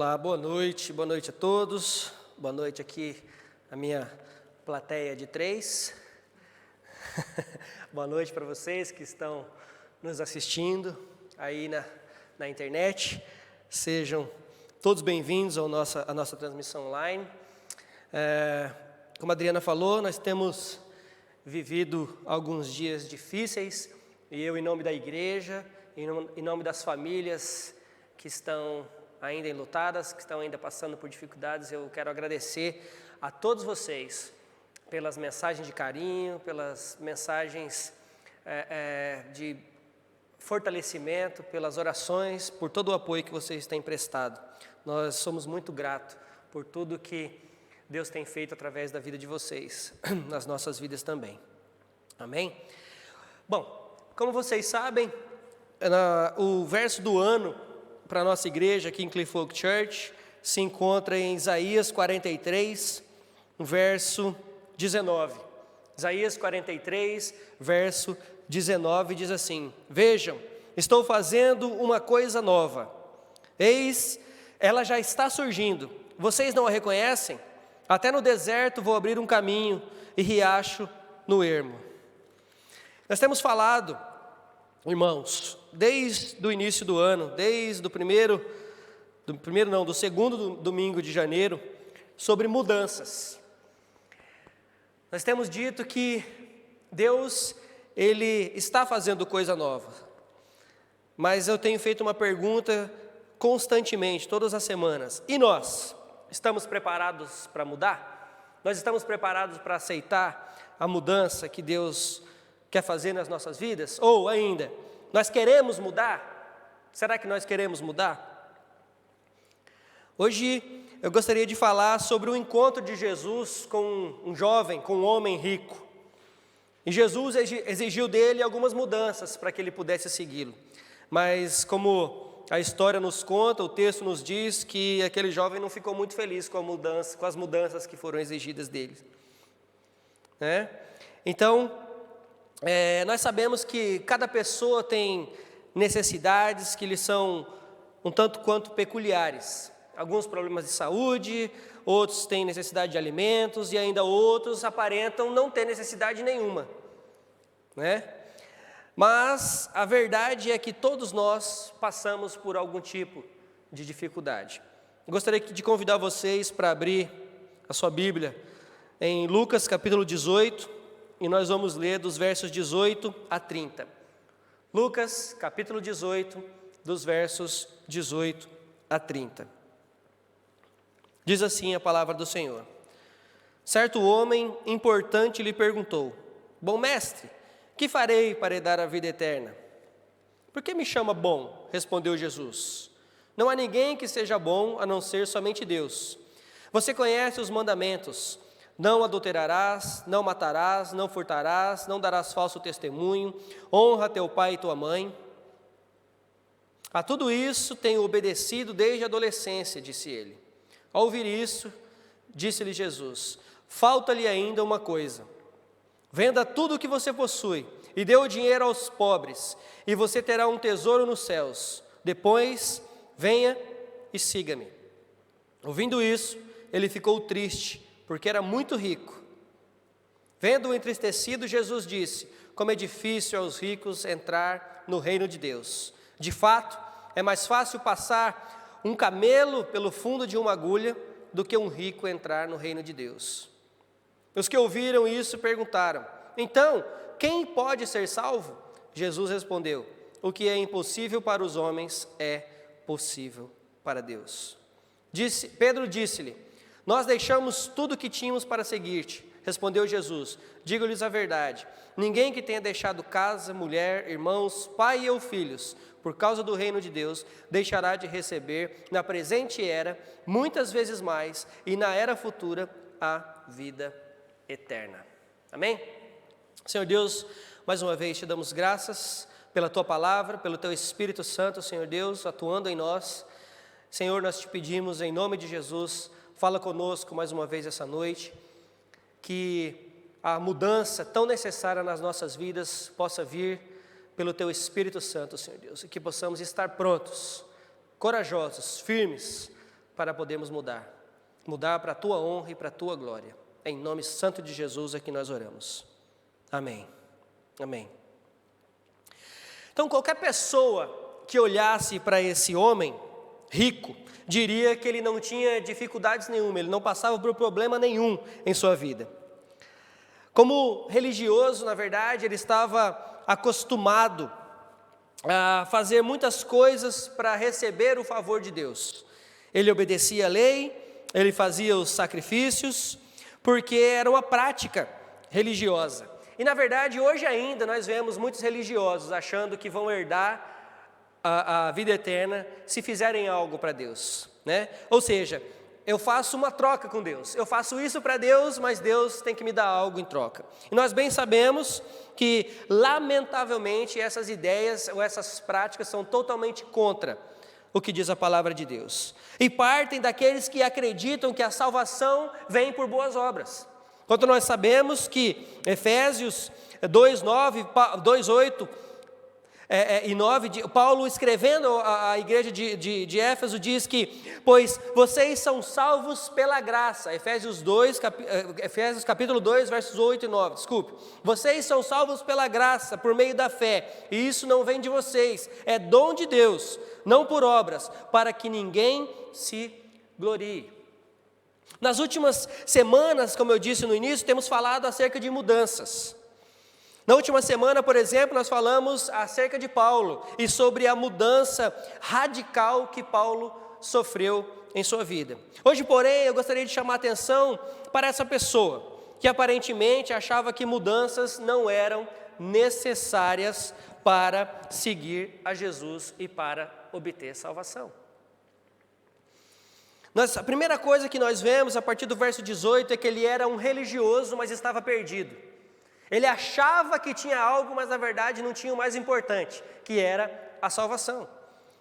Olá, boa noite a todos. Boa noite aqui a minha plateia de 3. Boa noite para vocês que estão nos assistindo aí na internet. Sejam todos bem-vindos à nossa transmissão online. Como a Adriana falou, nós temos vivido alguns dias difíceis e eu, em nome da igreja, em nome das famílias que estão ainda enlutadas, que estão ainda passando por dificuldades, eu quero agradecer a todos vocês pelas mensagens de carinho, pelas mensagens de fortalecimento, pelas orações, por todo o apoio que vocês têm prestado. Nós somos muito gratos por tudo que Deus tem feito através da vida de vocês, nas nossas vidas também. Amém? Bom, como vocês sabem, o verso do ano para a nossa igreja aqui em Cliff Oak Church se encontra em Isaías 43, verso 19. Isaías 43, verso 19 diz assim: Vejam, estou fazendo uma coisa nova. Eis, ela já está surgindo. Vocês não a reconhecem? Até no deserto vou abrir um caminho e riacho no ermo. Nós temos falado, irmãos, desde o início do ano, desde do segundo domingo de janeiro, sobre mudanças. Nós temos dito que Deus, Ele está fazendo coisa nova, mas eu tenho feito uma pergunta constantemente, todas as semanas: e nós? Estamos preparados para mudar? Nós estamos preparados para aceitar a mudança que Deus quer fazer nas nossas vidas? Ou ainda, nós queremos mudar? Será que nós queremos mudar? Hoje eu gostaria de falar sobre o encontro de Jesus com um jovem, com um homem rico. E Jesus exigiu dele algumas mudanças para que ele pudesse segui-lo. Mas como a história nos conta, o texto nos diz que aquele jovem não ficou muito feliz com as mudanças que foram exigidas dele. Então, nós sabemos que cada pessoa tem necessidades que lhe são um tanto quanto peculiares. Alguns problemas de saúde, outros têm necessidade de alimentos e ainda outros aparentam não ter necessidade nenhuma, Mas a verdade é que todos nós passamos por algum tipo de dificuldade. Eu gostaria de convidar vocês para abrir a sua Bíblia em Lucas capítulo 18, e nós vamos ler dos versos 18 a 30. Lucas, capítulo 18, dos versos 18 a 30. Diz assim a palavra do Senhor: Certo homem importante lhe perguntou: Bom mestre, que farei para herdar a vida eterna? Por que me chama bom? Respondeu Jesus. Não há ninguém que seja bom a não ser somente Deus. Você conhece os mandamentos: não adulterarás, não matarás, não furtarás, não darás falso testemunho, honra teu pai e tua mãe. A tudo isso tenho obedecido desde a adolescência, disse ele. Ao ouvir isso, disse-lhe Jesus: falta-lhe ainda uma coisa. Venda tudo o que você possui e dê o dinheiro aos pobres, e você terá um tesouro nos céus. Depois, venha e siga-me. Ouvindo isso, ele ficou triste, porque era muito rico. Vendo-o entristecido, Jesus disse: como é difícil aos ricos entrar no reino de Deus. De fato, é mais fácil passar um camelo pelo fundo de uma agulha do que um rico entrar no reino de Deus. Os que ouviram isso perguntaram: então, quem pode ser salvo? Jesus respondeu: o que é impossível para os homens é possível para Deus. Pedro disse-lhe: nós deixamos tudo o que tínhamos para seguir-te. Respondeu Jesus: digo-lhes a verdade, ninguém que tenha deixado casa, mulher, irmãos, pai ou filhos, por causa do reino de Deus, deixará de receber na presente era, muitas vezes mais, e na era futura, a vida eterna. Amém? Senhor Deus, mais uma vez te damos graças pela tua palavra, pelo teu Espírito Santo, Senhor Deus, atuando em nós. Senhor, nós te pedimos em nome de Jesus, fala conosco mais uma vez essa noite, que a mudança tão necessária nas nossas vidas possa vir pelo teu Espírito Santo, Senhor Deus, e que possamos estar prontos, corajosos, firmes, para podermos mudar para a tua honra e para a tua glória. Em nome santo de Jesus é que nós oramos. Amém. Amém. Então, qualquer pessoa que olhasse para esse homem rico, diria que ele não tinha dificuldades nenhuma, ele não passava por problema nenhum em sua vida. Como religioso, na verdade, ele estava acostumado a fazer muitas coisas para receber o favor de Deus. Ele obedecia a lei, ele fazia os sacrifícios, porque era uma prática religiosa. E na verdade, hoje ainda, nós vemos muitos religiosos achando que vão herdar a vida eterna se fizerem algo para Deus, né? Ou seja, eu faço uma troca com Deus, eu faço isso para Deus, mas Deus tem que me dar algo em troca. E nós bem sabemos que, lamentavelmente, essas ideias ou essas práticas são totalmente contra o que diz a palavra de Deus. E partem daqueles que acreditam que a salvação vem por boas obras. Quando nós sabemos que Efésios 2:9, 2:8 e 9, Paulo escrevendo à igreja de Éfeso diz que, pois vocês são salvos pela graça, Efésios capítulo 2, versos 8 e 9, desculpe, vocês são salvos pela graça, por meio da fé, e isso não vem de vocês, é dom de Deus, não por obras, para que ninguém se glorie. Nas últimas semanas, como eu disse no início, temos falado acerca de mudanças. Na última semana, por exemplo, nós falamos acerca de Paulo e sobre a mudança radical que Paulo sofreu em sua vida. Hoje, porém, eu gostaria de chamar a atenção para essa pessoa que aparentemente achava que mudanças não eram necessárias para seguir a Jesus e para obter salvação. A primeira coisa que nós vemos a partir do verso 18 é que ele era um religioso, mas estava perdido. Ele achava que tinha algo, mas na verdade não tinha o mais importante, que era a salvação.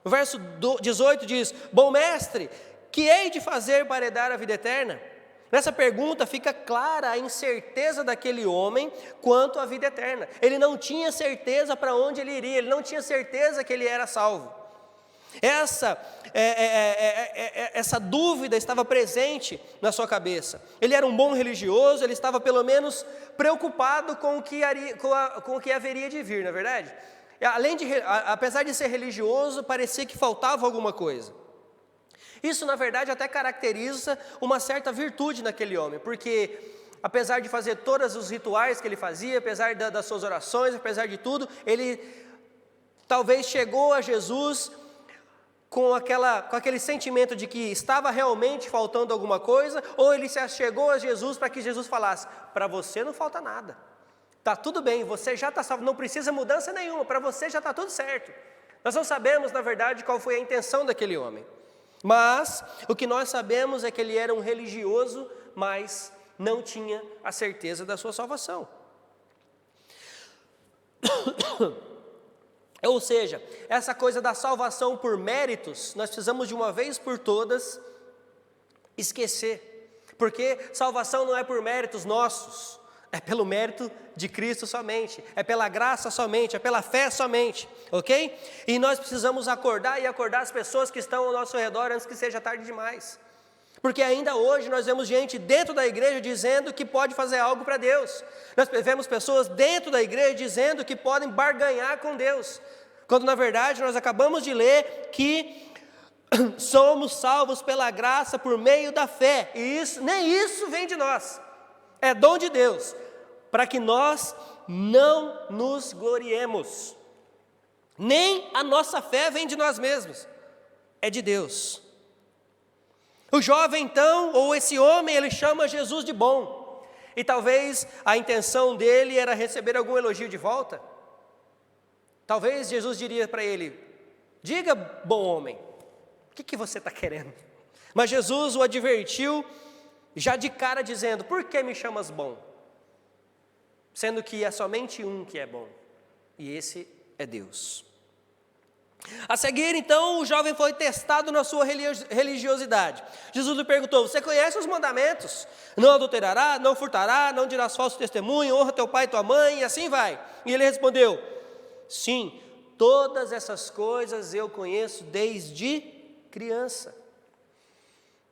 O verso 18 diz: bom mestre, que hei de fazer para herdar a vida eterna? Nessa pergunta fica clara a incerteza daquele homem quanto à vida eterna. Ele não tinha certeza para onde ele iria, ele não tinha certeza que ele era salvo. Essa dúvida estava presente na sua cabeça. Ele era um bom religioso, ele estava pelo menos preocupado com o que haveria de vir, não é verdade? Apesar de ser religioso, parecia que faltava alguma coisa. Isso, na verdade, até caracteriza uma certa virtude naquele homem, porque apesar de fazer todos os rituais que ele fazia, apesar das suas orações, apesar de tudo, ele talvez chegou a Jesus com aquele sentimento de que estava realmente faltando alguma coisa, ou ele se achegou a Jesus para que Jesus falasse: para você não falta nada, está tudo bem, você já está salvo, não precisa mudança nenhuma, para você já está tudo certo. Nós não sabemos, na verdade, qual foi a intenção daquele homem, mas o que nós sabemos é que ele era um religioso, mas não tinha a certeza da sua salvação. Ou seja, essa coisa da salvação por méritos, nós precisamos de uma vez por todas esquecer, porque salvação não é por méritos nossos, é pelo mérito de Cristo somente, é pela graça somente, é pela fé somente, ok? E nós precisamos acordar as pessoas que estão ao nosso redor antes que seja tarde demais. Porque ainda hoje nós vemos gente dentro da igreja dizendo que pode fazer algo para Deus. Nós vemos pessoas dentro da igreja dizendo que podem barganhar com Deus. Quando na verdade nós acabamos de ler que somos salvos pela graça por meio da fé. E nem isso vem de nós. É dom de Deus. Para que nós não nos gloriemos. Nem a nossa fé vem de nós mesmos. É de Deus. O jovem então, ou esse homem, ele chama Jesus de bom. E talvez a intenção dele era receber algum elogio de volta. Talvez Jesus diria para ele: diga, bom homem, o que você está querendo? Mas Jesus o advertiu já de cara dizendo: por que me chamas bom? Sendo que é somente um que é bom, e esse é Deus. A seguir, então, o jovem foi testado na sua religiosidade. Jesus lhe perguntou: você conhece os mandamentos? Não adulterará, não furtará, não dirás falso testemunho, honra teu pai e tua mãe, e assim vai. E ele respondeu: sim, todas essas coisas eu conheço desde criança.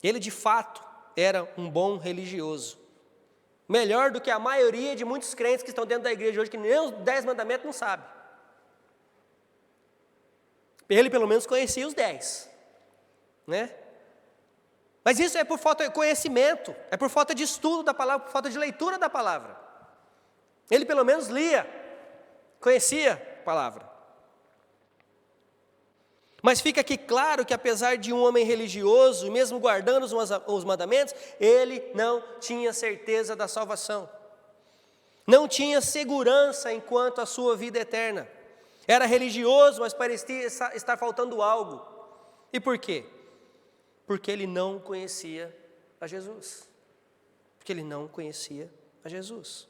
Ele de fato era um bom religioso. Melhor do que a maioria de muitos crentes que estão dentro da igreja hoje, que nem os 10 mandamentos não sabem. Ele pelo menos conhecia os 10, né? Mas isso é por falta de conhecimento, é por falta de estudo da palavra, por falta de leitura da palavra. Ele pelo menos lia, conhecia a palavra. Mas fica aqui claro que apesar de um homem religioso, mesmo guardando os mandamentos, ele não tinha certeza da salvação. Não tinha segurança enquanto a sua vida eterna. Era religioso, mas parecia estar faltando algo. E por quê? Porque ele não conhecia a Jesus. Porque ele não conhecia a Jesus.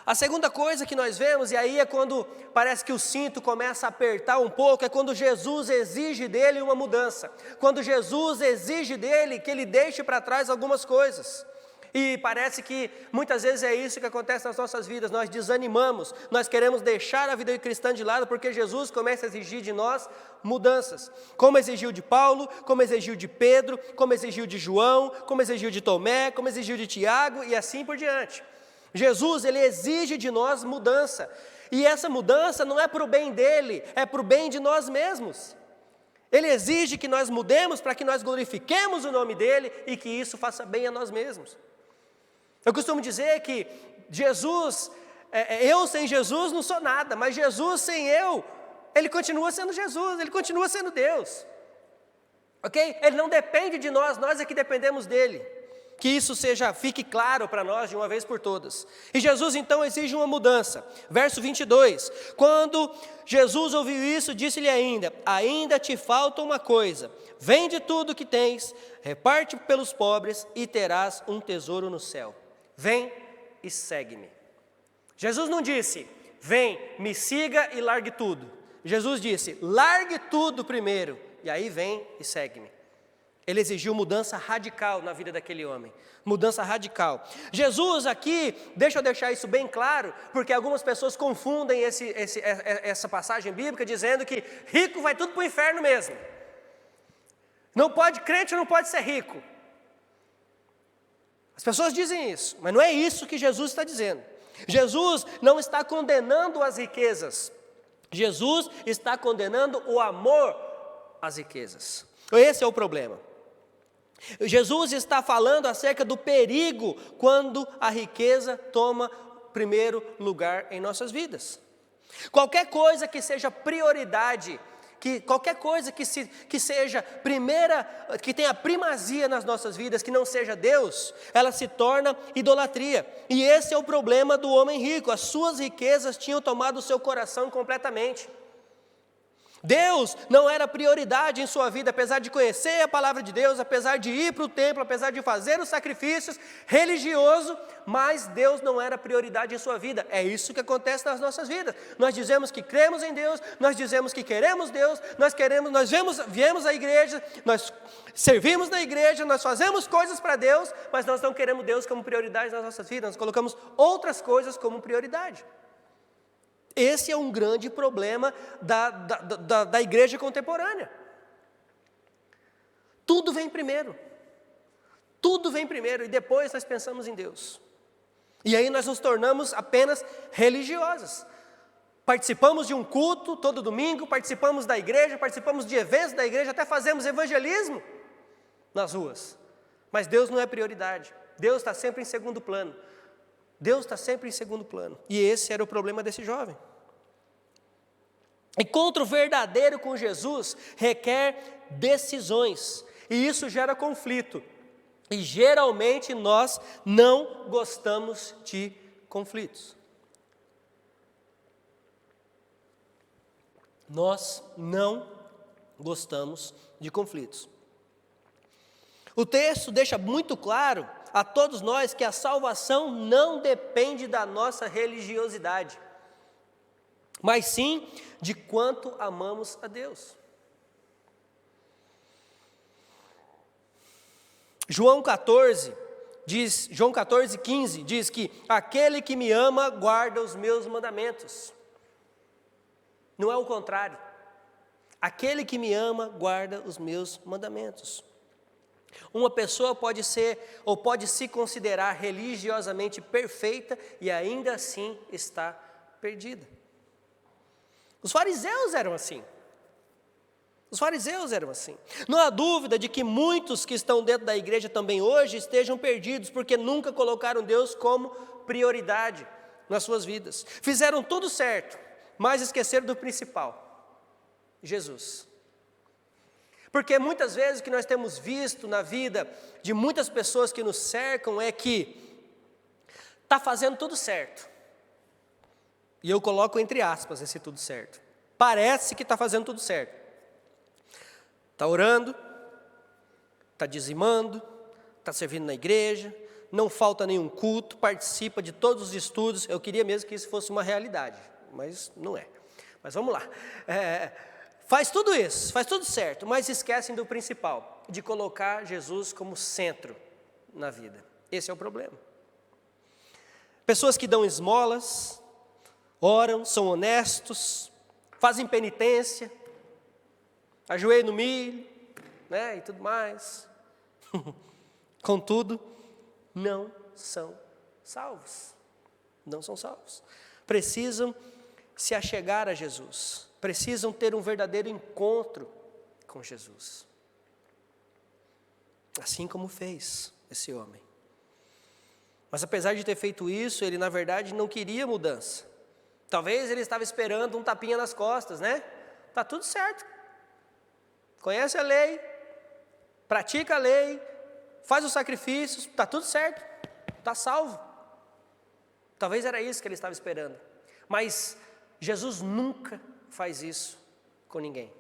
A segunda coisa que nós vemos, e aí é quando parece que o cinto começa a apertar um pouco, é quando Jesus exige dele uma mudança. Quando Jesus exige dele que ele deixe para trás algumas coisas. E parece que muitas vezes é isso que acontece nas nossas vidas, nós desanimamos, nós queremos deixar a vida cristã de lado porque Jesus começa a exigir de nós mudanças. Como exigiu de Paulo, como exigiu de Pedro, como exigiu de João, como exigiu de Tomé, como exigiu de Tiago e assim por diante. Jesus, ele exige de nós mudança, e essa mudança não é para o bem dele, é para o bem de nós mesmos. Ele exige que nós mudemos para que nós glorifiquemos o nome dele e que isso faça bem a nós mesmos. Eu costumo dizer que Jesus, eu sem Jesus não sou nada, mas Jesus sem eu, ele continua sendo Jesus, ele continua sendo Deus. Ok? Ele não depende de nós, nós é que dependemos dele. Que isso fique claro para nós de uma vez por todas. E Jesus então exige uma mudança. Verso 22. Quando Jesus ouviu isso, disse-lhe ainda te falta uma coisa. Vende tudo o que tens, reparte pelos pobres e terás um tesouro no céu. Vem e segue-me. Jesus não disse, vem, me siga e largue tudo. Jesus disse, largue tudo primeiro e aí vem e segue-me. Ele exigiu mudança radical na vida daquele homem. Mudança radical. Jesus aqui, deixa eu deixar isso bem claro, porque algumas pessoas confundem essa passagem bíblica dizendo que rico vai tudo para o inferno mesmo. Crente não pode ser rico. As pessoas dizem isso, mas não é isso que Jesus está dizendo. Jesus não está condenando as riquezas. Jesus está condenando o amor às riquezas. Esse é o problema. Jesus está falando acerca do perigo quando a riqueza toma primeiro lugar em nossas vidas. Qualquer coisa que seja prioridade, qualquer coisa que seja primeira, que tenha primazia nas nossas vidas, que não seja Deus, ela se torna idolatria. E esse é o problema do homem rico, as suas riquezas tinham tomado o seu coração completamente. Deus não era prioridade em sua vida, apesar de conhecer a palavra de Deus, apesar de ir para o templo, apesar de fazer os sacrifícios religiosos, mas Deus não era prioridade em sua vida. É isso que acontece nas nossas vidas. Nós dizemos que cremos em Deus, nós dizemos que queremos Deus, viemos à igreja, nós servimos na igreja, nós fazemos coisas para Deus, mas nós não queremos Deus como prioridade nas nossas vidas, nós colocamos outras coisas como prioridade. Esse é um grande problema da igreja contemporânea. Tudo vem primeiro. Tudo vem primeiro e depois nós pensamos em Deus. E aí nós nos tornamos apenas religiosas. Participamos de um culto todo domingo, participamos da igreja, participamos de eventos da igreja, até fazemos evangelismo nas ruas. Mas Deus não é prioridade. Deus está sempre em segundo plano. Deus está sempre em segundo plano. E esse era o problema desse jovem. Encontro verdadeiro com Jesus requer decisões. E isso gera conflito. E geralmente nós não gostamos de conflitos. Nós não gostamos de conflitos. O texto deixa muito claro a todos nós que a salvação não depende da nossa religiosidade, mas sim de quanto amamos a Deus. João 14:15 diz que aquele que me ama guarda os meus mandamentos. Não é o contrário. Aquele que me ama guarda os meus mandamentos. Uma pessoa pode ser ou pode se considerar religiosamente perfeita e ainda assim está perdida. Os fariseus eram assim. Os fariseus eram assim. Não há dúvida de que muitos que estão dentro da igreja também hoje estejam perdidos, porque nunca colocaram Deus como prioridade nas suas vidas. Fizeram tudo certo, mas esqueceram do principal: Jesus. Porque muitas vezes o que nós temos visto na vida de muitas pessoas que nos cercam é que está fazendo tudo certo. E eu coloco entre aspas esse tudo certo. Parece que está fazendo tudo certo. Está orando, está dizimando, está servindo na igreja, não falta nenhum culto, participa de todos os estudos. Eu queria mesmo que isso fosse uma realidade, mas não é. Mas vamos lá. Faz tudo isso, faz tudo certo, mas esquecem do principal, de colocar Jesus como centro na vida. Esse é o problema. Pessoas que dão esmolas, oram, são honestos, fazem penitência, ajoelham no milho, né, e tudo mais. Contudo, não são salvos. Não são salvos. Precisam se achegar a Jesus. Precisam ter um verdadeiro encontro com Jesus. Assim como fez esse homem. Mas apesar de ter feito isso, ele na verdade não queria mudança. Talvez ele estava esperando um tapinha nas costas, né? Tá tudo certo. Conhece a lei, pratica a lei, faz os sacrifícios, está tudo certo, está salvo. Talvez era isso que ele estava esperando. Mas Jesus nunca faz isso com ninguém.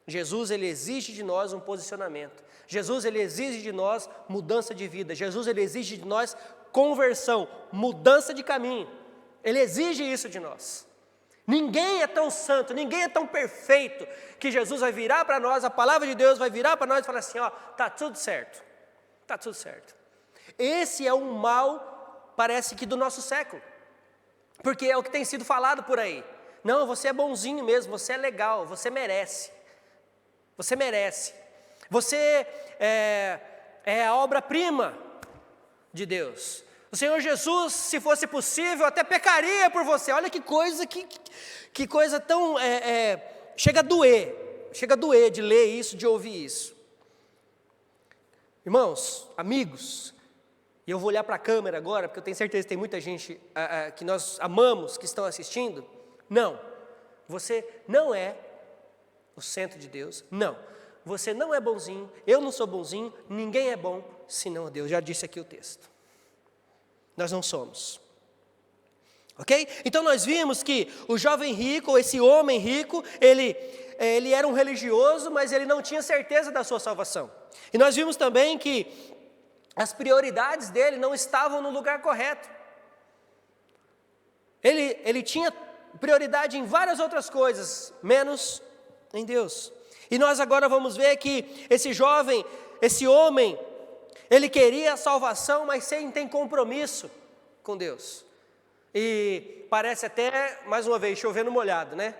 Jesus, ele exige de nós um posicionamento. Jesus, ele exige de nós mudança de vida. Jesus, ele exige de nós conversão, mudança de caminho. Ele exige isso de nós. Ninguém é tão santo, ninguém é tão perfeito que Jesus vai virar para nós, a palavra de Deus vai virar para nós e falar assim, ó, tá tudo certo. Tá tudo certo. Esse é um mal, parece que do nosso século. Porque é o que tem sido falado por aí. Não, você é bonzinho mesmo, você é legal, você merece. Você merece. Você é a obra-prima de Deus. O Senhor Jesus, se fosse possível, até pecaria por você. Olha que coisa tão... chega a doer de ler isso, de ouvir isso. Irmãos, amigos, e eu vou olhar para a câmera agora, porque eu tenho certeza que tem muita gente que nós amamos, que estão assistindo. Não, você não é o centro de Deus, não. Você não é bonzinho, eu não sou bonzinho, ninguém é bom, senão Deus. Já disse aqui o texto. Nós não somos. Ok? Então nós vimos que o jovem rico, esse homem rico, ele era um religioso, mas ele não tinha certeza da sua salvação. E nós vimos também que as prioridades dele não estavam no lugar correto. Ele tinha prioridade em várias outras coisas, menos em Deus. E nós agora vamos ver que esse jovem, esse homem, ele queria a salvação, mas sem ter compromisso com Deus. E parece até, mais uma vez, chovendo molhado, né?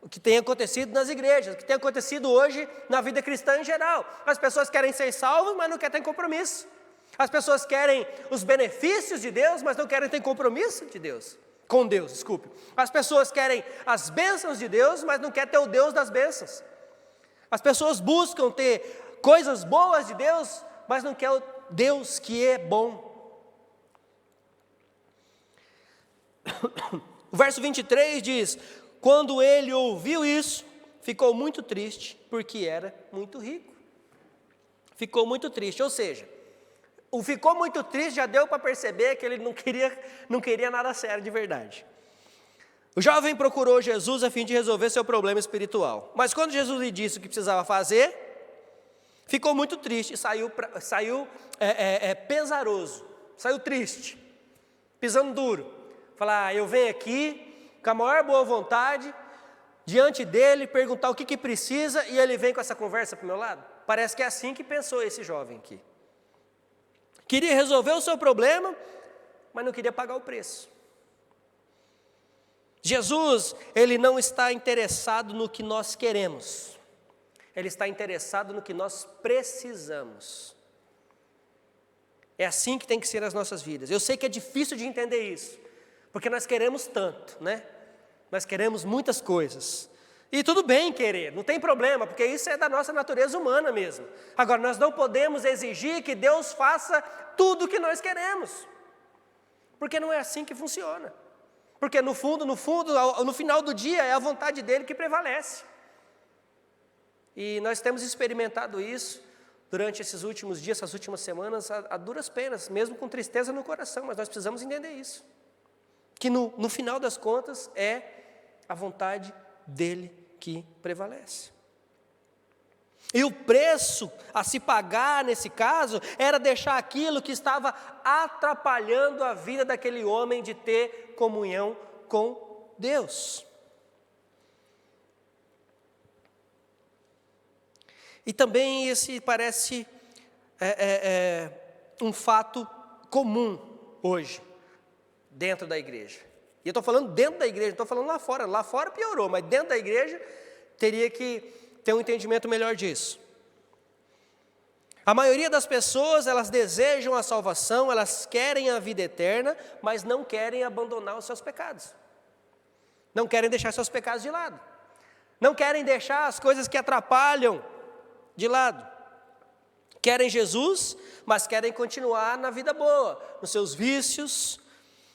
O que tem acontecido nas igrejas, o que tem acontecido hoje na vida cristã em geral. As pessoas querem ser salvas, mas não querem ter compromisso. As pessoas querem os benefícios de Deus, mas não querem ter compromisso de Deus. Com Deus, desculpe. As pessoas querem as bênçãos de Deus, mas não querem ter o Deus das bênçãos. As pessoas buscam ter coisas boas de Deus, mas não quer o Deus que é bom. O verso 23 diz: quando ele ouviu isso, ficou muito triste, porque era muito rico. Ficou muito triste, ou seja, o ficou muito triste já deu para perceber que ele não queria nada sério de verdade. O jovem procurou Jesus a fim de resolver seu problema espiritual. Mas quando Jesus lhe disse o que precisava fazer, ficou muito triste e saiu pesaroso, saiu triste, pisando duro. Falar, eu venho aqui com a maior boa vontade, diante dele, perguntar o que precisa, e ele vem com essa conversa para o meu lado. Parece que é assim que pensou esse jovem aqui. Queria resolver o seu problema, mas não queria pagar o preço. Jesus, ele não está interessado no que nós queremos. Ele está interessado no que nós precisamos. É assim que tem que ser as nossas vidas. Eu sei que é difícil de entender isso, porque nós queremos tanto, né? Nós queremos muitas coisas. E tudo bem querer, não tem problema, porque isso é da nossa natureza humana mesmo. Agora, nós não podemos exigir que Deus faça tudo o que nós queremos, porque não é assim que funciona. Porque no final do dia é a vontade dele que prevalece. E nós temos experimentado isso durante esses últimos dias, essas últimas semanas, a duras penas, mesmo com tristeza no coração, mas nós precisamos entender isso. Que no final das contas é a vontade dele que prevalece. E o preço a se pagar nesse caso era deixar aquilo que estava atrapalhando a vida daquele homem de ter comunhão com Deus. E também esse parece um fato comum hoje, dentro da igreja. E eu estou falando dentro da igreja, não estou falando lá fora. Lá fora piorou, mas dentro da igreja teria que ter um entendimento melhor disso. A maioria das pessoas, elas desejam a salvação, elas querem a vida eterna, mas não querem abandonar os seus pecados. Não querem deixar seus pecados de lado. Não querem deixar as coisas que atrapalham de lado. Querem Jesus, mas querem continuar na vida boa, nos seus vícios,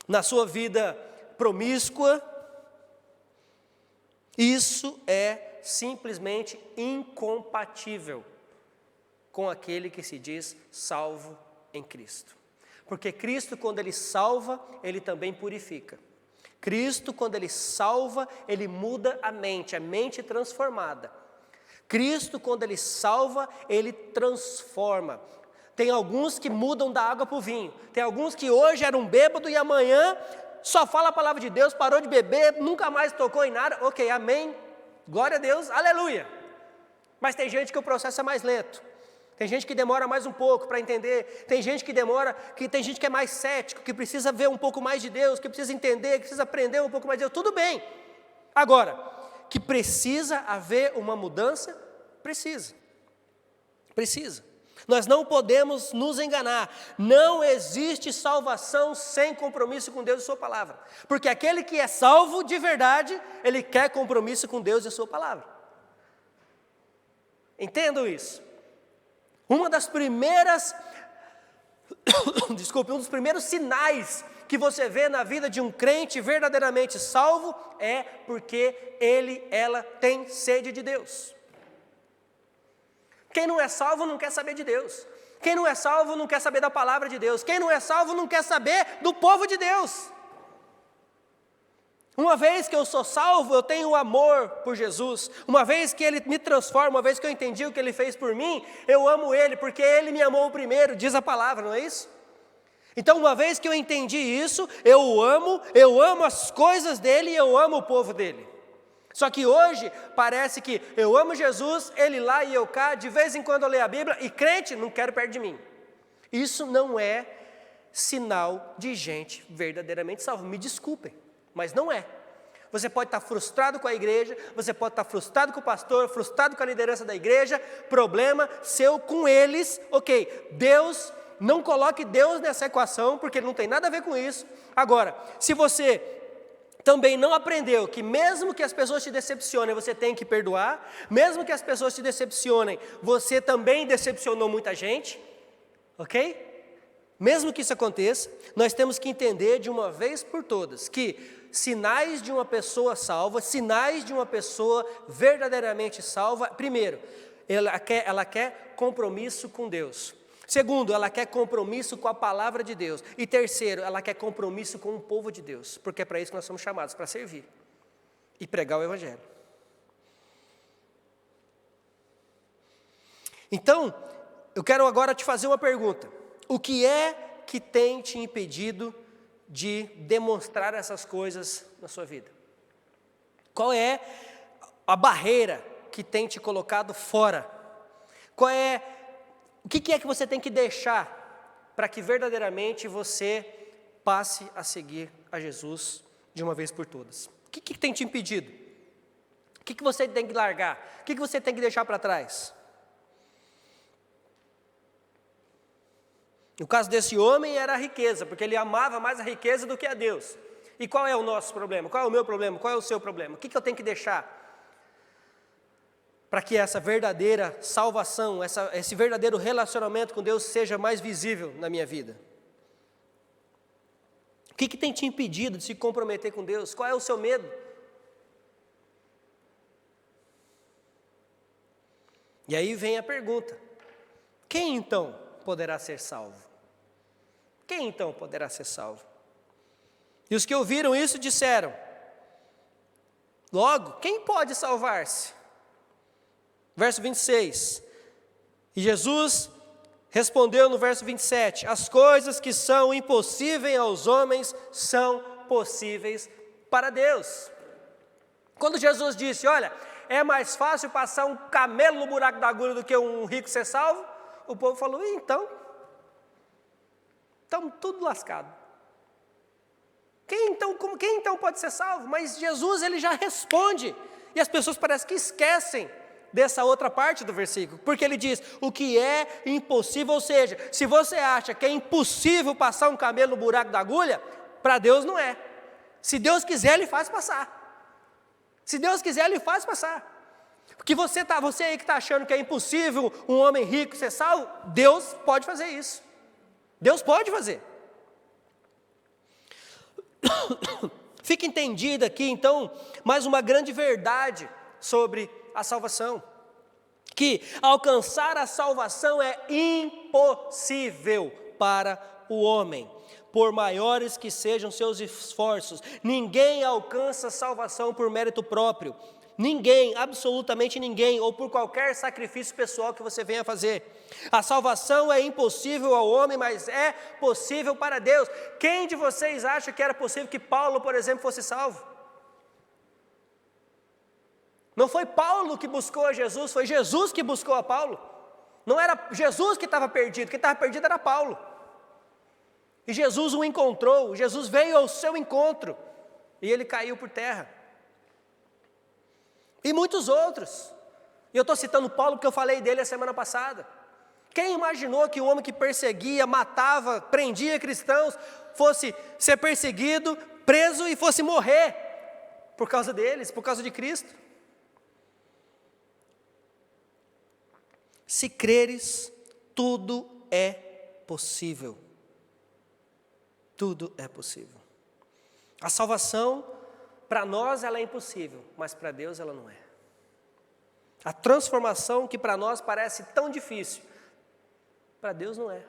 na sua vida promíscua. Isso é simplesmente incompatível com aquele que se diz salvo em Cristo. Porque Cristo, quando Ele salva, Ele também purifica. Cristo, quando Ele salva, Ele muda a mente transformada. Cristo, quando Ele salva, Ele transforma. Tem alguns que mudam da água para o vinho. Tem alguns que hoje eram bêbado e amanhã só fala a palavra de Deus, parou de beber, nunca mais tocou em nada. Ok, amém, glória a Deus, aleluia. Mas tem gente que o processo é mais lento. Tem gente que demora mais um pouco para entender. Tem gente que é mais cético, que precisa ver um pouco mais de Deus, que precisa entender, que precisa aprender um pouco mais de Deus. Tudo bem. Agora, que precisa haver uma mudança? Precisa. Nós não podemos nos enganar. Não existe salvação sem compromisso com Deus e sua palavra. Porque aquele que é salvo de verdade, ele quer compromisso com Deus e a sua palavra. Entendam isso. Um dos primeiros sinais que você vê na vida de um crente verdadeiramente salvo é porque ela tem sede de Deus. Quem não é salvo não quer saber de Deus. Quem não é salvo não quer saber da palavra de Deus. Quem não é salvo não quer saber do povo de Deus. Uma vez que eu sou salvo, eu tenho amor por Jesus. Uma vez que Ele me transforma, uma vez que eu entendi o que Ele fez por mim, eu amo Ele, porque Ele me amou primeiro, diz a palavra, não é isso? Então, uma vez que eu entendi isso, eu amo as coisas dEle e eu amo o povo dEle. Só que hoje, parece que eu amo Jesus, Ele lá e eu cá, de vez em quando eu leio a Bíblia, e crente, não quero perto de mim. Isso não é sinal de gente verdadeiramente salva, me desculpem. Mas não é. Você pode estar frustrado com a igreja, você pode estar frustrado com o pastor, frustrado com a liderança da igreja, problema seu com eles, ok. Deus, não coloque Deus nessa equação, porque Ele não tem nada a ver com isso. Agora, se você também não aprendeu que mesmo que as pessoas te decepcionem, você tem que perdoar, mesmo que as pessoas te decepcionem, você também decepcionou muita gente, ok? Mesmo que isso aconteça, nós temos que entender de uma vez por todas que sinais de uma pessoa salva, sinais de uma pessoa verdadeiramente salva, primeiro, ela quer compromisso com Deus. Segundo, ela quer compromisso com a palavra de Deus. E terceiro, ela quer compromisso com o povo de Deus, porque é para isso que nós somos chamados, para servir e pregar o Evangelho. Então, eu quero agora te fazer uma pergunta. O que é que tem te impedido de demonstrar essas coisas na sua vida? Qual é a barreira que tem te colocado fora? O que é que você tem que deixar para que verdadeiramente você passe a seguir a Jesus de uma vez por todas? O que tem te impedido? O que você tem que largar? O que você tem que deixar para trás? No caso desse homem era a riqueza, porque ele amava mais a riqueza do que a Deus. E qual é o nosso problema? Qual é o meu problema? Qual é o seu problema? O que eu tenho que deixar para que essa verdadeira salvação, esse verdadeiro relacionamento com Deus seja mais visível na minha vida? O que tem te impedido de se comprometer com Deus? Qual é o seu medo? E aí vem a pergunta: quem então poderá ser salvo? Quem então poderá ser salvo? E os que ouviram isso disseram: logo, quem pode salvar-se? Verso 26. E Jesus respondeu no verso 27, as coisas que são impossíveis aos homens são possíveis para Deus. Quando Jesus disse, olha, é mais fácil passar um camelo no buraco da agulha do que um rico ser salvo, o povo falou, então, estamos tudo lascado. Quem então pode ser salvo? Mas Jesus, ele já responde, e as pessoas parecem que esquecem dessa outra parte do versículo, porque ele diz, o que é impossível, ou seja, se você acha que é impossível passar um camelo no buraco da agulha, para Deus não é. Se Deus quiser, Ele faz passar. Se Deus quiser, Ele faz passar. Porque você aí que está achando que é impossível um homem rico ser salvo, Deus pode fazer isso. Deus pode fazer. Fica entendida aqui, então, mais uma grande verdade sobre a salvação, que alcançar a salvação é impossível para o homem, por maiores que sejam seus esforços. Ninguém alcança a salvação por mérito próprio, ninguém, absolutamente ninguém, ou por qualquer sacrifício pessoal que você venha fazer. A salvação é impossível ao homem, mas é possível para Deus. Quem de vocês acha que era possível que Paulo, por exemplo, fosse salvo? Não foi Paulo que buscou a Jesus, foi Jesus que buscou a Paulo. Não era Jesus que estava perdido, quem estava perdido era Paulo. E Jesus o encontrou, Jesus veio ao seu encontro, e ele caiu por terra. E muitos outros. E eu estou citando Paulo porque eu falei dele a semana passada. Quem imaginou que um homem que perseguia, matava, prendia cristãos, fosse ser perseguido, preso e fosse morrer por causa deles, por causa de Cristo? Se creres, tudo é possível. Tudo é possível. A salvação, para nós ela é impossível, mas para Deus ela não é. A transformação que para nós parece tão difícil, para Deus não é.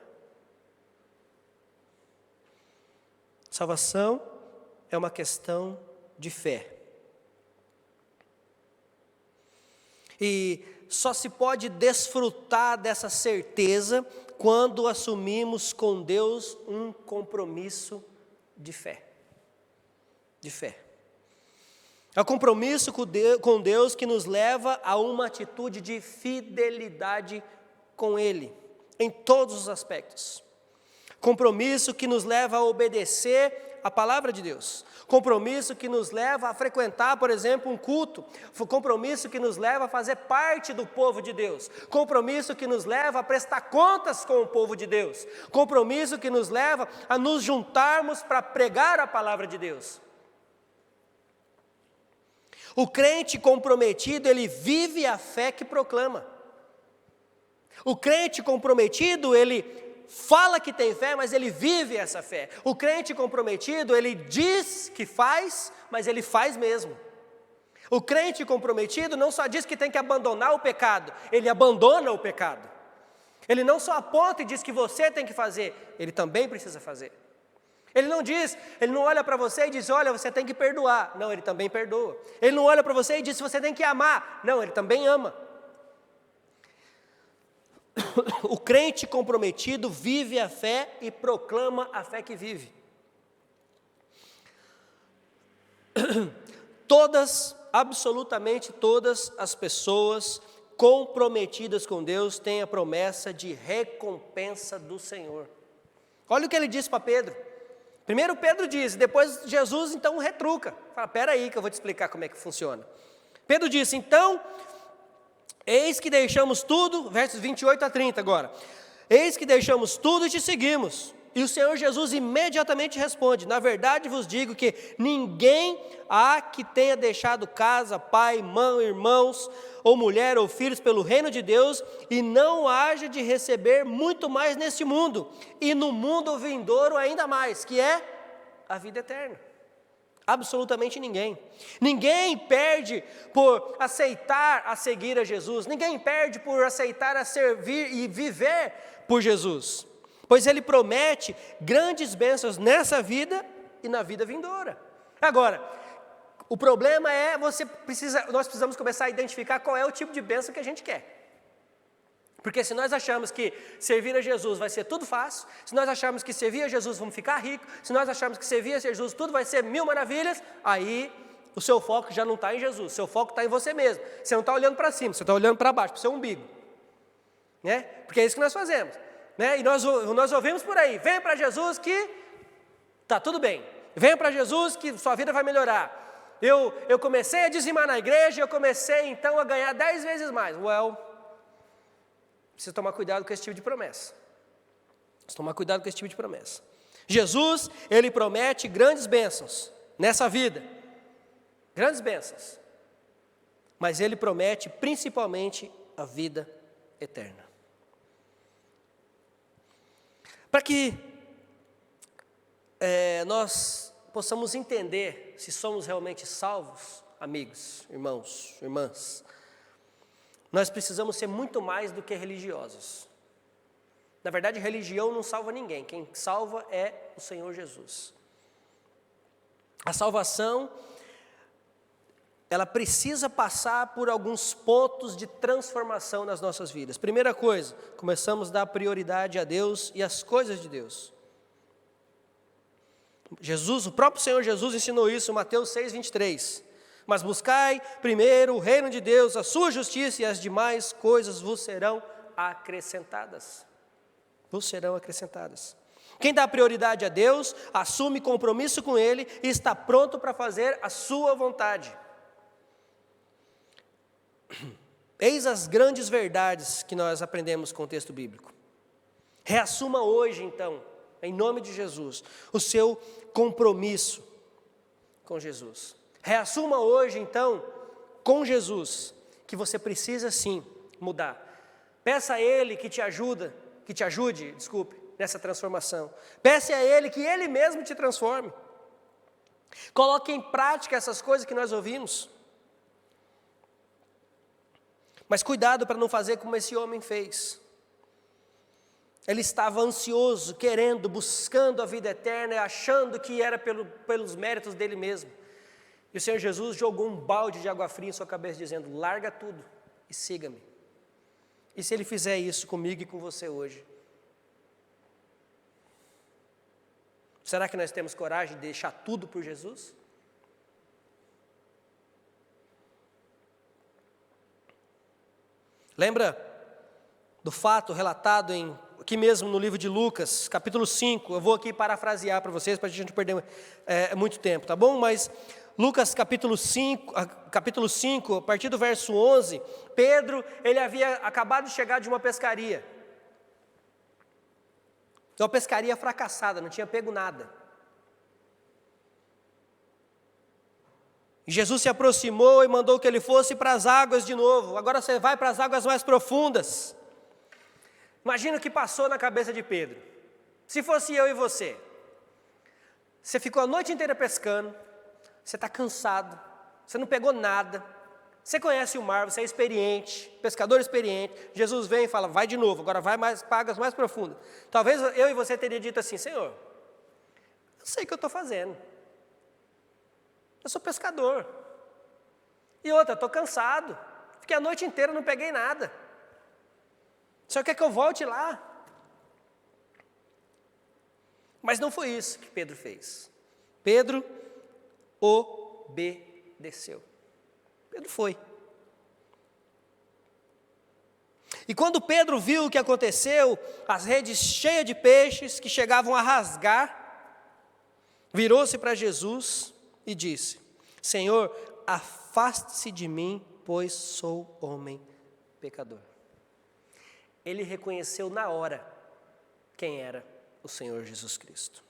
Salvação é uma questão de fé. E só se pode desfrutar dessa certeza quando assumimos com Deus um compromisso de fé. De fé. É o compromisso com Deus que nos leva a uma atitude de fidelidade com Ele, em todos os aspectos. Compromisso que nos leva a obedecer a palavra de Deus. Compromisso que nos leva a frequentar, por exemplo, um culto. Compromisso que nos leva a fazer parte do povo de Deus. Compromisso que nos leva a prestar contas com o povo de Deus. Compromisso que nos leva a nos juntarmos para pregar a palavra de Deus. O crente comprometido, ele vive a fé que proclama. O crente comprometido, ele fala que tem fé, mas ele vive essa fé. O crente comprometido, ele diz que faz, mas ele faz mesmo. O crente comprometido não só diz que tem que abandonar o pecado, ele abandona o pecado. Ele não só aponta e diz que você tem que fazer, ele também precisa fazer. Ele não olha para você e diz, olha, você tem que perdoar. Não, ele também perdoa. Ele não olha para você e diz, você tem que amar. Não, ele também ama. O crente comprometido vive a fé e proclama a fé que vive. Absolutamente todas as pessoas comprometidas com Deus têm a promessa de recompensa do Senhor. Olha o que ele disse para Pedro. Primeiro Pedro diz, depois Jesus então retruca. Fala, espera aí que eu vou te explicar como é que funciona. Pedro disse, então, eis que deixamos tudo, versos 28 a 30 agora. Eis que deixamos tudo e te seguimos. E o Senhor Jesus imediatamente responde, na verdade vos digo que ninguém há que tenha deixado casa, pai, mãe, irmãos, ou mulher, ou filhos pelo reino de Deus, e não haja de receber muito mais neste mundo, e no mundo vindouro ainda mais, que é a vida eterna. Absolutamente ninguém. Ninguém perde por aceitar a seguir a Jesus. Ninguém perde por aceitar a servir e viver por Jesus. Pois Ele promete grandes bênçãos nessa vida e na vida vindoura. Agora, o problema é nós precisamos começar a identificar qual é o tipo de bênção que a gente quer. Porque se nós achamos que servir a Jesus vai ser tudo fácil, se nós achamos que servir a Jesus vamos ficar ricos, se nós achamos que servir a Jesus tudo vai ser mil maravilhas, aí o seu foco já não está em Jesus, o seu foco está em você mesmo. Você não está olhando para cima, você está olhando para baixo, para o seu umbigo. Né? Porque é isso que nós fazemos. Né? E nós ouvimos por aí, venha para Jesus que está tudo bem, venha para Jesus que sua vida vai melhorar. Eu comecei a dizimar na igreja, eu comecei então a ganhar 10 vezes mais. Precisa tomar cuidado com esse tipo de promessa. Precisa tomar cuidado com esse tipo de promessa. Jesus, Ele promete grandes bênçãos nessa vida. Grandes bênçãos. Mas Ele promete principalmente a vida eterna. Para que nós possamos entender se somos realmente salvos, amigos, irmãos, irmãs, nós precisamos ser muito mais do que religiosos. Na verdade, religião não salva ninguém. Quem salva é o Senhor Jesus. A salvação, ela precisa passar por alguns pontos de transformação nas nossas vidas. Primeira coisa, começamos a dar prioridade a Deus e às coisas de Deus. O próprio Senhor Jesus ensinou isso em Mateus 6:23. Mas buscai primeiro o reino de Deus, a sua justiça, e as demais coisas vos serão acrescentadas. Vos serão acrescentadas. Quem dá prioridade a Deus, assume compromisso com Ele e está pronto para fazer a sua vontade. Eis as grandes verdades que nós aprendemos com o texto bíblico. Reassuma hoje, então, em nome de Jesus, o seu compromisso com Jesus. Reassuma hoje, então, com Jesus, que você precisa sim mudar. Peça a Ele que te ajude, nessa transformação. Peça a Ele que Ele mesmo te transforme. Coloque em prática essas coisas que nós ouvimos. Mas cuidado para não fazer como esse homem fez. Ele estava ansioso, querendo, buscando a vida eterna, achando que era pelos méritos dele mesmo. E o Senhor Jesus jogou um balde de água fria em sua cabeça, dizendo, larga tudo e siga-me. E se Ele fizer isso comigo e com você hoje? Será que nós temos coragem de deixar tudo por Jesus? Lembra do fato relatado aqui mesmo no livro de Lucas, capítulo 5, eu vou aqui parafrasear para vocês, para a gente não perder muito tempo, tá bom? Mas Lucas capítulo 5, a partir do verso 11, Pedro, ele havia acabado de chegar de uma pescaria. Uma pescaria fracassada, não tinha pego nada. E Jesus se aproximou e mandou que ele fosse para as águas de novo. Agora você vai para as águas mais profundas. Imagina o que passou na cabeça de Pedro. Se fosse eu e você. Você ficou a noite inteira pescando. Você está cansado, você não pegou nada, você conhece o mar, você é experiente, pescador experiente. Jesus vem e fala, vai de novo, agora vai mais, para águas mais profundas. Talvez eu e você teria dito assim, Senhor, eu sei o que eu estou fazendo, eu sou pescador, e outra, estou cansado, fiquei a noite inteira, não peguei nada, o Senhor quer que eu volte lá? Mas não foi isso que Pedro fez. Pedro obedeceu. Pedro foi. E quando Pedro viu o que aconteceu, as redes cheias de peixes que chegavam a rasgar, virou-se para Jesus e disse, Senhor, afaste-se de mim, pois sou homem pecador. Ele reconheceu na hora quem era o Senhor Jesus Cristo.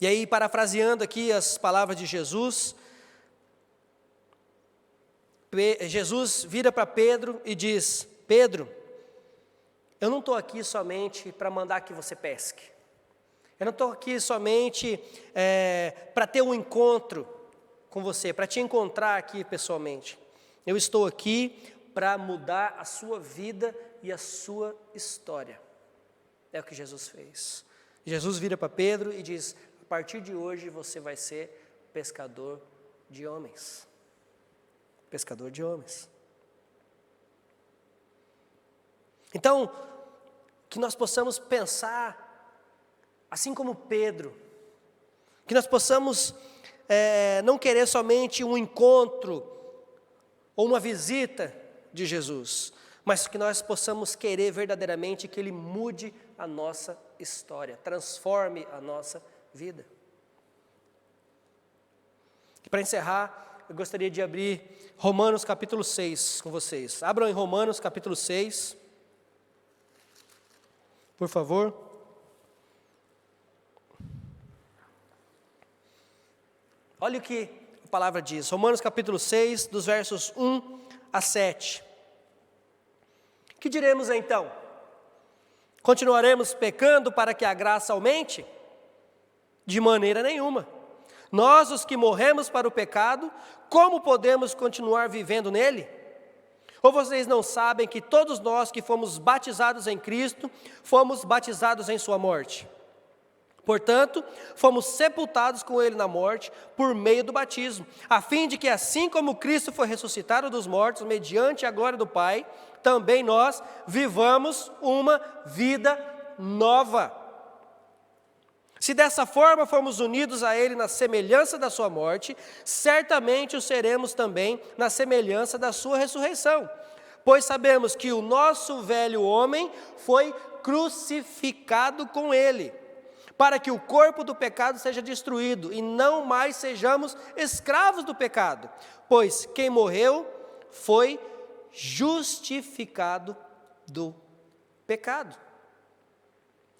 E aí, parafraseando aqui as palavras de Jesus, Jesus vira para Pedro e diz: Pedro, eu não estou aqui somente para mandar que você pesque. Eu não estou aqui somente para ter um encontro com você, para te encontrar aqui pessoalmente. Eu estou aqui para mudar a sua vida e a sua história. É o que Jesus fez. Jesus vira para Pedro e diz: a partir de hoje você vai ser pescador de homens. Pescador de homens. Então, que nós possamos pensar, assim como Pedro, que nós possamos não querer somente um encontro ou uma visita de Jesus, mas que nós possamos querer verdadeiramente que Ele mude a nossa história, transforme a nossa vida. E para encerrar, eu gostaria de abrir Romanos capítulo 6 com vocês. Abram em Romanos capítulo 6, por favor. Olha o que a palavra diz, Romanos capítulo 6, dos versos 1 a 7. Que diremos então? Continuaremos pecando para que a graça aumente? De maneira nenhuma. Nós, os que morremos para o pecado, como podemos continuar vivendo nele? Ou vocês não sabem que todos nós que fomos batizados em Cristo, fomos batizados em sua morte? Portanto, fomos sepultados com Ele na morte por meio do batismo, a fim de que assim como Cristo foi ressuscitado dos mortos mediante a glória do Pai, também nós vivamos uma vida nova. Se dessa forma formos unidos a Ele na semelhança da sua morte, certamente o seremos também na semelhança da sua ressurreição. Pois sabemos que o nosso velho homem foi crucificado com Ele, para que o corpo do pecado seja destruído e não mais sejamos escravos do pecado. Pois quem morreu foi justificado do pecado.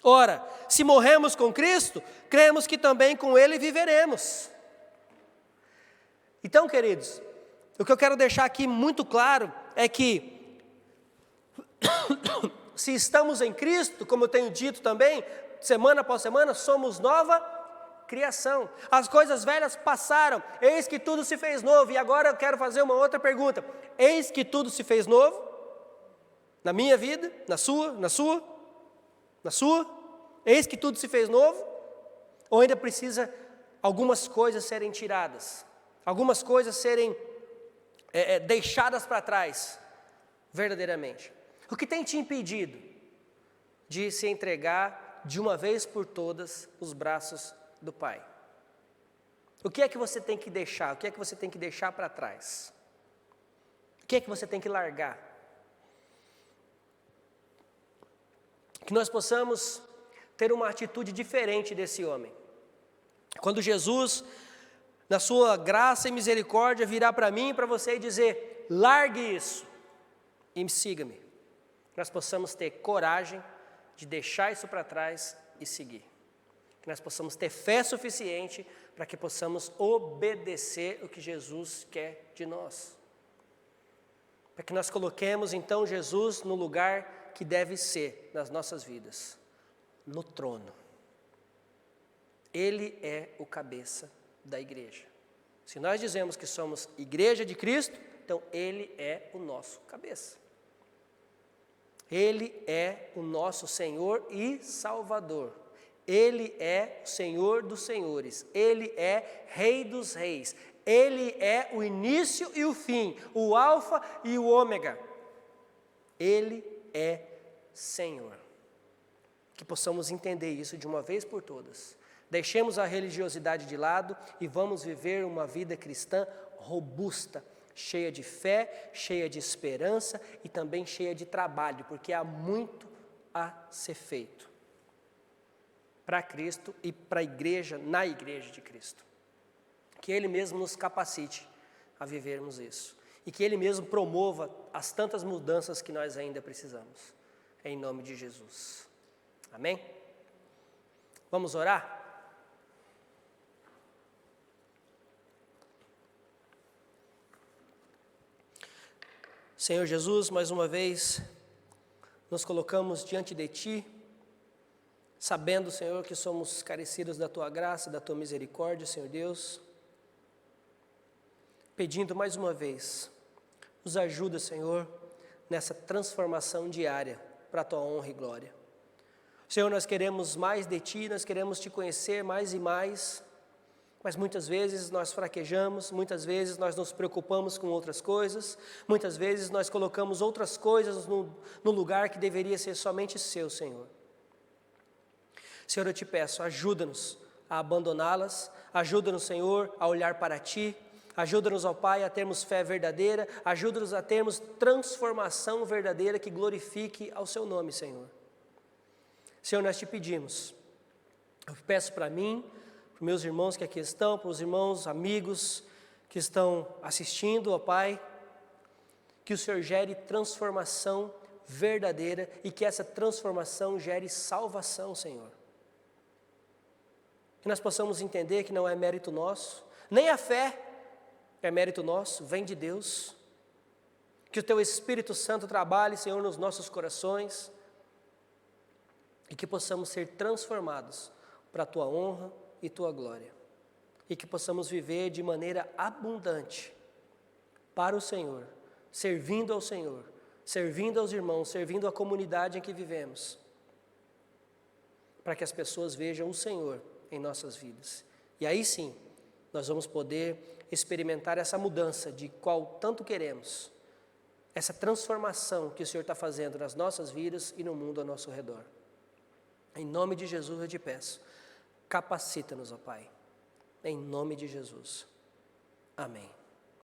Ora, se morremos com Cristo, cremos que também com Ele viveremos. Então, queridos, o que eu quero deixar aqui muito claro é que, se estamos em Cristo, como eu tenho dito também, semana após semana, somos nova criação. As coisas velhas passaram, eis que tudo se fez novo. E agora eu quero fazer uma outra pergunta. Eis que tudo se fez novo? Na minha vida? Na sua? Eis que tudo se fez novo? Ou ainda precisa algumas coisas serem tiradas? Algumas coisas serem deixadas para trás, verdadeiramente? O que tem te impedido de se entregar de uma vez por todas os braços do Pai? O que é que você tem que deixar? O que é que você tem que deixar para trás? O que é que você tem que largar? Que nós possamos ter uma atitude diferente desse homem. Quando Jesus, na sua graça e misericórdia, virar para mim e para você e dizer: largue isso e siga-me. Nós possamos ter coragem de deixar isso para trás e seguir. Que nós possamos ter fé suficiente para que possamos obedecer o que Jesus quer de nós. Para que nós coloquemos então Jesus no lugar que deve ser nas nossas vidas, no trono. Ele é o cabeça da igreja. Se nós dizemos que somos igreja de Cristo, então Ele é o nosso cabeça. Ele é o nosso Senhor e Salvador. Ele é o Senhor dos senhores. Ele é Rei dos reis. Ele é o início e o fim, o alfa e o ômega. Ele é Senhor. Que possamos entender isso de uma vez por todas. Deixemos a religiosidade de lado e vamos viver uma vida cristã robusta, cheia de fé, cheia de esperança e também cheia de trabalho, porque há muito a ser feito para Cristo e para a igreja, na igreja de Cristo. Que Ele mesmo nos capacite a vivermos isso. E que Ele mesmo promova as tantas mudanças que nós ainda precisamos. Em nome de Jesus. Amém? Vamos orar? Senhor Jesus, mais uma vez, nos colocamos diante de Ti, sabendo, Senhor, que somos carecidos da Tua graça, da Tua misericórdia, Senhor Deus, pedindo mais uma vez, nos ajuda, Senhor, nessa transformação diária para a Tua honra e glória. Senhor, nós queremos mais de Ti, nós queremos Te conhecer mais e mais, mas muitas vezes nós fraquejamos, muitas vezes nós nos preocupamos com outras coisas, muitas vezes nós colocamos outras coisas no lugar que deveria ser somente Seu, Senhor. Senhor, eu Te peço, ajuda-nos a abandoná-las, ajuda-nos, Senhor, a olhar para Ti, ajuda-nos, ó Pai, a termos fé verdadeira, ajuda-nos a termos transformação verdadeira que glorifique ao Seu nome, Senhor. Senhor, nós Te pedimos, eu peço para mim, para os meus irmãos que aqui estão, para os irmãos, amigos que estão assistindo, ó Pai, que o Senhor gere transformação verdadeira e que essa transformação gere salvação, Senhor. Que nós possamos entender que não é mérito nosso, nem a fé é mérito nosso, vem de Deus. Que o Teu Espírito Santo trabalhe, Senhor, nos nossos corações e que possamos ser transformados para a Tua honra e Tua glória, e que possamos viver de maneira abundante para o Senhor, servindo ao Senhor, servindo aos irmãos, servindo à comunidade em que vivemos, para que as pessoas vejam o Senhor em nossas vidas. E aí sim, nós vamos poder experimentar essa mudança de qual tanto queremos, essa transformação que o Senhor está fazendo nas nossas vidas e no mundo ao nosso redor. Em nome de Jesus eu Te peço, capacita-nos, ó Pai, em nome de Jesus. Amém.